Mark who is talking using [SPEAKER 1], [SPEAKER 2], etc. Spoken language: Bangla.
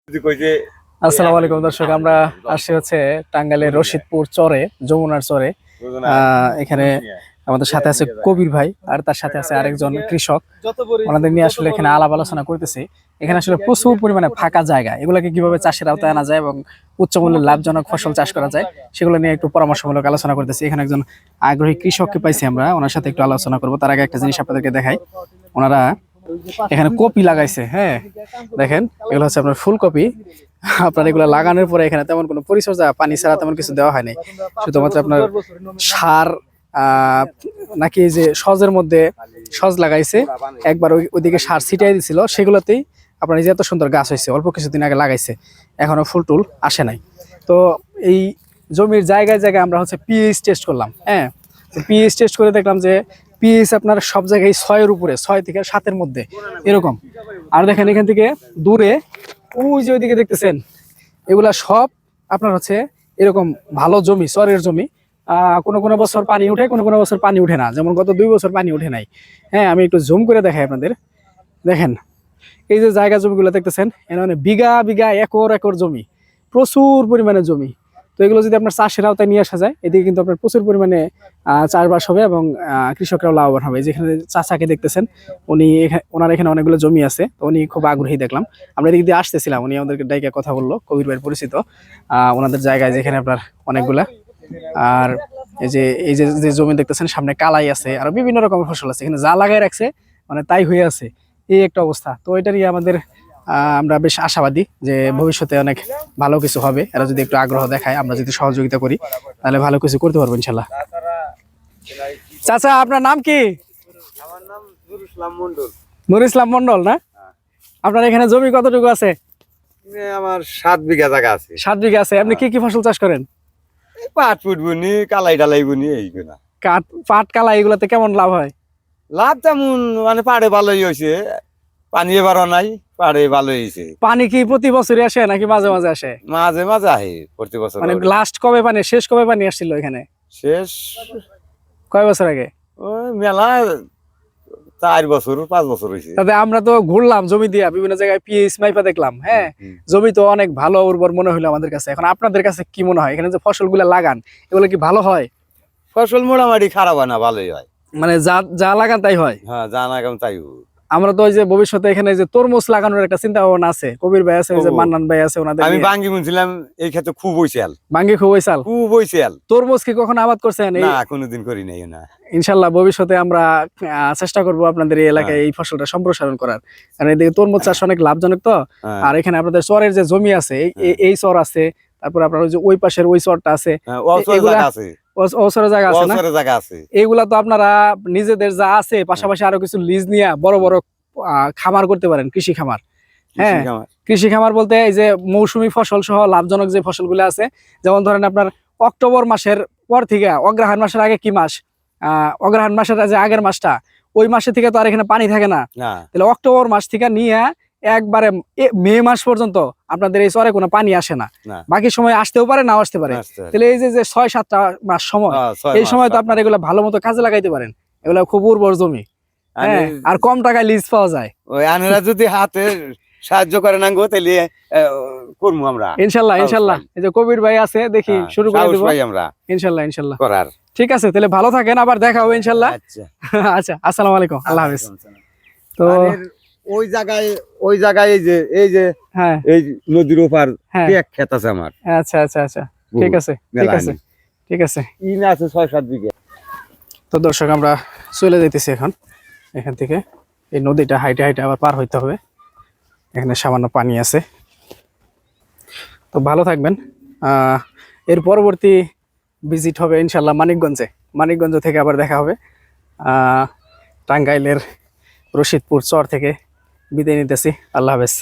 [SPEAKER 1] আসসালামু আলাইকুম দর্শক, আমরা আসছি হচ্ছে টাঙ্গাইলের রশিদপুর চরে, যমুনার চরে। এখানে আমাদের সাথে আছে কবির ভাই, আর তার সাথে আছে আরেকজন কৃষক। ওনাদের নিয়ে আসলে এখানে আলাপ আলোচনা করতেছি। এখানে আসলে প্রচুর পরিমাণে ফাঁকা জায়গা, এগুলোকে কিভাবে চাষের আওতায় আনা যায় এবং উচ্চমূল্যের লাভজনক ফসল চাষ করা যায় সেগুলো নিয়ে একটু পরামর্শমূলক আলোচনা করতেছি। এখানে একজন আগ্রহী কৃষককে পাইছি আমরা, ওনার সাথে একটু আলোচনা করবো। তার আগে একটা জিনিস আপনাদেরকে দেখাই। ওনারা এখানে কপি লাগাইছে। হ্যাঁ, দেখেন, এগুলো হচ্ছে আপনার ফুলকপি। আপনার এগুলো লাগানোর পরে এখানে তেমন কোনো পরিচর্যা, পানি ছাড়া তেমন কিছু দেওয়া হয়নি। শুধুমাত্র আপনার সার নাকি যে সজের মধ্যে সজ লাগাইছে, একবার ওইদিকে সার ছিটাই দিছিল, সেগুলোতেই আপনার এই যে এত সুন্দর গাছ হয়েছে। অল্প কিছুদিন আগে লাগাইছে, এখনো ফুল টুল আসে নাই। তো এই জমির জায়গায় জায়গায় আমরা হচ্ছে পিএইচ টেস্ট করলাম। হ্যাঁ, পিএইচ টেস্ট করে দেখলাম যে পিএইচ আপনার সব জায়গায় 6-এর উপরে, 6 থেকে 7-এর মধ্যে এরকম। আর দেখেন এখান থেকে দূরে ওই যে ওইদিকে দেখতেছেন, এগুলা সব আপনার হচ্ছে এরকম ভালো জমি, চরের জমি। কোনো কোনো বছর পানি উঠে, কোনো কোনো বছর পানি উঠে না। যেমন গত 2 বছর পানি উঠে নাই। হ্যাঁ, আমি একটু জুম করে দেখাই আপনাদের। দেখেন এই যে জায়গা জমিগুলো দেখতেছেন, এর মানে বিঘা বিঘা, একর একর জমি, প্রচুর পরিমাণে জমি। তো এগুলো যদি আপনার চাষের আওতায় নিয়ে আসা যায়, এদিকে কিন্তু আপনার প্রচুর পরিমাণে চাষবাস হবে এবং কৃষকরাও লাভবান হবে। যেখানে চাচাকে দেখতেছেন, ওনার এখানে অনেকগুলো জমি আছে, তো উনি খুব আগ্রহী দেখলাম। আমরা এদিক দিয়ে আসতেছিলাম, উনি আমাদেরকে ডাইকে কথা বললো। কবির ভাইয়ের পরিচিত ওনাদের জায়গায়, যেখানে আপনার অনেকগুলা। আর এই যে জমি দেখতেছেন, সামনে কালাই আছে, আর বিভিন্ন রকমের ফসল আছে। এখানে যা লাগাই রাখছে মানে তাই হয়ে আছে, এই একটা অবস্থা। তো এটারই আমাদের আমরা বেশ আশাবাদী যে ভবিষ্যতে অনেক ভালো কিছু হবে। এরা যদি একটু আগ্রহ দেখায়, আমরা যদি সহযোগিতা করি, তাহলে ভালো কিছু করতে পারবো ইনশাল্লাহ। চাচা, আপনার নাম কি?
[SPEAKER 2] আমার নাম নুর ইসলাম মন্ডল।
[SPEAKER 1] নুর ইসলাম মন্ডল না? আপনার এখানে জমি কতটুকু আছে?
[SPEAKER 2] আমার 7 বিঘা জায়গা আছে।
[SPEAKER 1] 7 বিঘা আছে। আপনি কি কি ফসল চাষ করেন?
[SPEAKER 2] পাট ফুট বুনি, কালাই ডালাই বুনি, এইগুলা।
[SPEAKER 1] পাট কালা এগুলাতে কেমন লাভ হয়?
[SPEAKER 2] লাভ তেমন মানে পাড়ে ভালোই হয়েছে, পানি এবারও নাই, পাড়ে ভালো হয়েছে।
[SPEAKER 1] পানি কি প্রতি বছরই আসে নাকি মাঝে মাঝে আসে?
[SPEAKER 2] মাঝে মাঝে আহে প্রতি বছর।
[SPEAKER 1] মানে লাস্ট কবে পানি, শেষ কবে পানি আসছিল এখানে?
[SPEAKER 2] শেষ
[SPEAKER 1] কয় বছর আগে?
[SPEAKER 2] ওই মেলা 4 বছর 5 বছর হয়েছে।
[SPEAKER 1] তাতে আমরা তো ঘুরলাম জমি দিয়া, বিভিন্ন জায়গায় পিএইচ মাইপা দেখলাম। হ্যাঁ, জমি তো অনেক ভালো উর্বর মনে হলো আমাদের কাছে। এখন আপনাদের কাছে কি মনে হয়, এখানে যে ফসলগুলো লাগান এগুলো কি ভালো হয়?
[SPEAKER 2] ফসল মোটামুটি খারাপ হয় না, ভালোই হয়।
[SPEAKER 1] মানে যা যা লাগান তাই হয়?
[SPEAKER 2] হ্যাঁ, যা লাগাম তাই।
[SPEAKER 1] আমরা তো ওই যে ভবিষ্যতে এখানে যে তরমুজ লাগানোর একটা চিন্তা ভাবনা আছে। কবির ভাই আছে, যে মান্নান ভাই আছে, ওনাদের
[SPEAKER 2] আমি বাঙ্গি বুনছিলাম, এই ক্ষেত্রে খুব হইছাল।
[SPEAKER 1] বাঙ্গি খুব হইছাল?
[SPEAKER 2] খুব হইছাল।
[SPEAKER 1] তরমুজ কি কখনো আবাদ করছেন?
[SPEAKER 2] না, কোনোদিন করি নাই। না,
[SPEAKER 1] ইনশাল্লাহ ভবিষ্যতে আমরা চেষ্টা করব আপনাদের এই এলাকায় এই ফসলটা সম্প্রসারণ করার। কারণ এদিকে তরমুজ চাষ অনেক লাভজনক। তো আর এখানে আপনাদের চরের যে জমি আছে, এই চর আছে, তারপর আপনার ওই পাশের ওই চরটা আছে, জায়গা আছে, এইগুলা তো আপনারা নিজেদের যা আছে, পাশাপাশি আরো কিছু লিজ নিয়ে বড় বড় খামার করতে পারেন, কৃষি খামার। হ্যাঁ, কৃষি খামার বলতে এই যে মৌসুমী ফসল সহ লাভজনক যে ফসলগুলো আছে, যেমন ধরেন আপনার অক্টোবর মাসের পর থেকে, অগ্রহায়ণ মাসের আগে কি মাস, অগ্রহায়ণ মাসের যে আগের মাসটা, ওই মাসে থেকে তো আর এখানে পানি থাকে না। তাহলে অক্টোবর মাস থেকে নিয়ে একবারে মে মাস পর্যন্ত আপনাদের এই চরে কোনো পানি আসে না। বাকি সময় আসতেও পারে, নাও আসতে পারে। তাহলে এই যে 6-7টা মাস সময়, এই সময় তো আপনারা এগুলো ভালো মতো কাজে লাগাইতে পারেন। এগুলো খুব উর্বর জমি। হ্যাঁ, আর কম টাকায় লিজ পাওয়া যায়।
[SPEAKER 2] যদি হাতে সাহায্য করেন তাহলে করবো আমরা
[SPEAKER 1] ইনশাল্লাহ। ইনশাল্লাহ, এই যে কবির ভাই আছে, দেখি শুরু করে দেব আমরা ইনশাল্লাহ। ইনশাল্লাহ করার। ঠিক আছে, তাহলে ভালো থাকেন, আবার দেখা হবে ইনশাল্লাহ। আচ্ছা, আসসালামু আলাইকুম, আল্লাহ হাফেজ। তো
[SPEAKER 2] ওই জায়গায় এই যে হ্যাঁ, এই নদীর ওপার ক্ষেত আছে আমার।
[SPEAKER 1] আচ্ছা আচ্ছা আচ্ছা, ঠিক আছে ঠিক আছে ঠিক আছে।
[SPEAKER 2] ইন আছে 6-7 বিঘা।
[SPEAKER 1] তো দর্শক, আমরা চলে যাইতেছি এখন এখান থেকে। এই নদীটা হাইটে হাইটে আবার পার হইতে হবে। এখানে সামান্য পানি আছে। তো ভালো থাকবেন। এর পরবর্তী ভিজিট হবে ইনশাল্লাহ মানিকগঞ্জে। মানিকগঞ্জ থেকে আবার দেখা হবে। টাঙ্গাইলের রশিদপুর চর থেকে বিদায় নিতেছি। আল্লাহ হাফেজ।